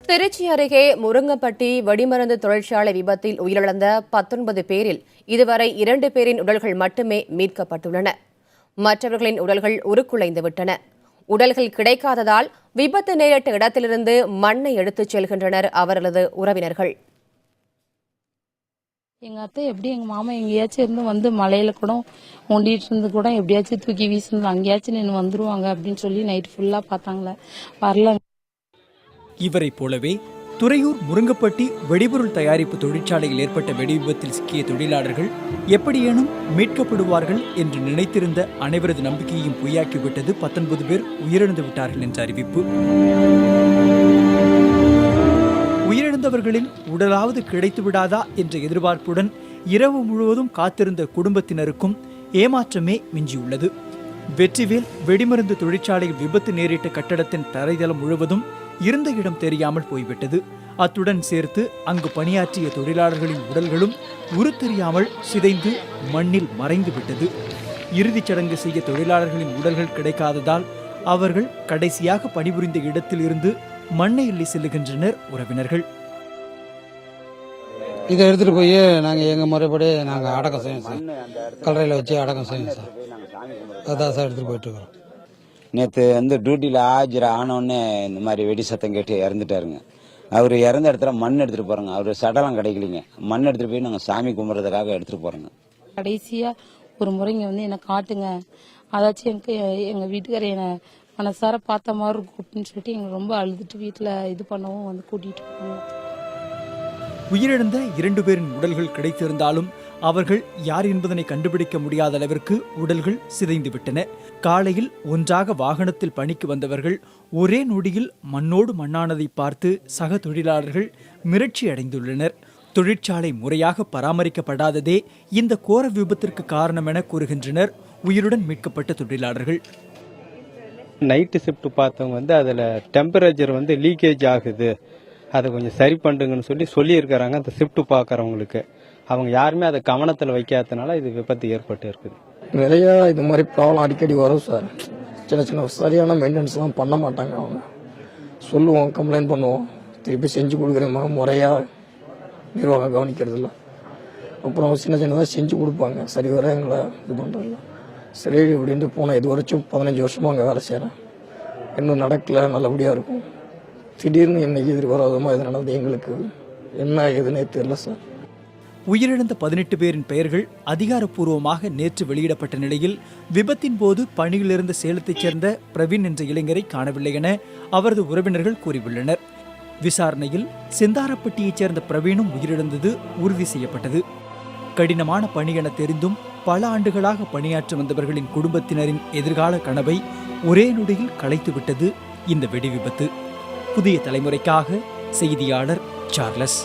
திருச்சி அருகே முருங்கப்பட்டி வெடிமருந்து தொழிற்சாலை விபத்தில் உயிரிழந்த 19 பேரில் இதுவரை 2 பேரின் உடல்கள் மட்டுமே மீட்கப்பட்டுள்ளன. மற்றவர்களின் உடல்கள் உருக்குலைந்துவிட்டன. உடல்கள் கிடைக்காததால் விபத்து நேரிட்ட இடத்திலிருந்து மண்ணை எடுத்துச் செல்கின்றனர் அவர்களது உறவினர்கள். எங்க அத்தை எப்படி எங்க மாமா எங்கேயாச்சும் இருந்து வந்து மலையில கூட ஒண்டிட்டு இருந்து கூட எப்படியாச்சும் தூக்கி வீசணும், அங்கேயாச்சும் நின்று வந்துருவாங்க அப்படின்னு சொல்லி நைட் ஃபுல்லா பார்த்தாங்களே, வரல. இவரை போலவே துறையூர் முருங்கப்பட்டி வெடிபொருள் தயாரிப்பு தொழிற்சாலையில் ஏற்பட்ட வெடி விபத்தில் சிக்கிய தொழிலாளர்கள் எப்படியேனும் மீட்கப்படுவார்கள் என்று நினைத்திருந்த அனைவரது நம்பிக்கையையும் பொய்யாக்கிவிட்டது. 19 பேர் உயிரிழந்து விட்டார்கள் என்ற அறிவிப்பு. உயிரிழந்தவர்களின் உடலாவது கிடைத்து விடாதா என்ற எதிர்பார்ப்புடன் இரவு முழுவதும் காத்திருந்த குடும்பத்தினருக்கும் ஏமாற்றமே மிஞ்சியுள்ளது. வெற்றிவேல் வெடிமருந்து தொழிற்சாலையில் விபத்து நேரிட்ட கட்டடத்தின் தரைதளம் முழுவதும் இருந்த இடம் தெரியாமல் போய்விட்டது. அத்துடன் சேர்த்து அங்கு பணியாற்றிய தொழிலாளர்களின் உடல்களும் உருத்தெரியாமல் சிதைந்து மண்ணில் மறைந்து விட்டது. இறுதிச் சடங்கு செய்ய தொழிலாளர்களின் உடல்கள் கிடைக்காததால் அவர்கள் கடைசியாக பணிபுரிந்த இடத்தில் இருந்து மண்ணை எள்ளி செல்லுகின்றனர் உறவினர்கள். இதை எடுத்துட்டு போய் நாங்கள் எங்கள் முறைப்படி நாங்கள் அடக்கம் செய்வோம் சார். கல்லறையில் வச்சு அடக்கம் செய்வோம் சார். அதான் சார் எடுத்துட்டு போயிட்டு இருக்கோம். நேற்று டியூட்டியில் ஆஜர் ஆனோடனே இந்த மாதிரி வெடி சத்தம் கேட்டு இறந்துட்டாருங்க. அவர் இறந்த இடத்துல மண் எடுத்துட்டு போறாங்க. அவர் சடலம் கிடைக்கலிங்க. மண் எடுத்துட்டு போய் நாங்கள் சாமி கும்பிட்றதுக்காக எடுத்துட்டு போறோங்க. கடைசியா ஒரு முறைங்க என்னை காட்டுங்க, அதாச்சும் எனக்கு எங்க வீட்டுக்கார என்னை மனசார பார்த்த மாதிரி இருக்கும் அப்படின்னு சொல்லிட்டு எங்க ரொம்ப அழுதுட்டு வீட்டுல இது பண்ணவும் கூட்டிட்டு போவாங்க. உயிரிழந்த 2 பேரின் உடல்கள் கிடைத்திருந்தாலும் அவர்கள் யார் என்பதனை கண்டுபிடிக்க முடியாத அளவிற்கு உடல்கள் சிதைந்து விட்டன. காலையில் ஒன்றாக வாகனத்தில் பணிக்கு வந்தவர்கள் ஒரே நொடியில் மண்ணோடு மண்ணானதை பார்த்து சக தொழிலாளர்கள் மிரட்சி அடைந்துள்ளனர். தொழிற்சாலை முறையாக பராமரிக்கப்படாததே இந்த கோர விபத்திற்கு காரணம் என கூறுகின்றனர் உயிருடன் மீட்கப்பட்ட தொழிலாளர்கள். நைட்டு ஷிஃப்ட் பார்த்தவங்க அதில் டெம்பரேச்சர் லீக்கேஜ் ஆகுது, அதை கொஞ்சம் சரி பண்ணுங்கன்னு சொல்லியிருக்கிறாங்க. அந்த ஷிஃப்ட் பார்க்குறவங்களுக்கு அவங்க யாருமே அதை கவனத்தில் வைக்காதனால இது விபத்து ஏற்பட்டு இருக்குது. நிறைய இது மாதிரி ப்ராப்ளம் அடிக்கடி வரும் சார். சின்ன சின்ன சரியான மெயின்டெனன்ஸ்லாம் பண்ண மாட்டாங்க. அவங்க சொல்லுவோம், கம்ப்ளைண்ட் பண்ணுவோம், திருப்பி செஞ்சு கொடுக்குறோமா முறையாக நிர்வாகம் கவனிக்கிறது இல்லை. அப்புறம் சின்ன சின்னதாக செஞ்சு கொடுப்பாங்க, சரி வர எங்களை இது பண்ணுறதில்ல. சரி இப்படின்ட்டு போனேன். இது வரைக்கும் 15 வருஷமாக அங்கே வேலை செய்கிறேன். இன்னும் நடக்கல, நல்லபடியாக இருக்கும். திடீர்னு இன்னைக்கு எதிர்பாராதமாக இது நடந்தது. எங்களுக்கு என்ன ஏதுன்னே தெரியல சார். உயிரிழந்த 18 பேரின் பெயர்கள் அதிகாரப்பூர்வமாக நேற்று வெளியிடப்பட்ட நிலையில் விபத்தின் போது பணியிலிருந்த சேலத்தைச் சேர்ந்த பிரவீன் என்ற இளைஞரை காணவில்லை என அவரது உறவினர்கள் கூறியுள்ளனர். விசாரணையில் செந்தாரப்பட்டியைச் சேர்ந்த பிரவீனும் உயிரிழந்தது உறுதி செய்யப்பட்டது. கடினமான பணி என தெரிந்தும் பல ஆண்டுகளாக பணியாற்றி வந்தவர்களின் குடும்பத்தினரின் எதிர்கால கனவை ஒரே நொடியில் கலைத்துவிட்டது இந்த வெடி விபத்து. புதிய தலைமுறைக்காக செய்தியாளர் சார்லஸ்.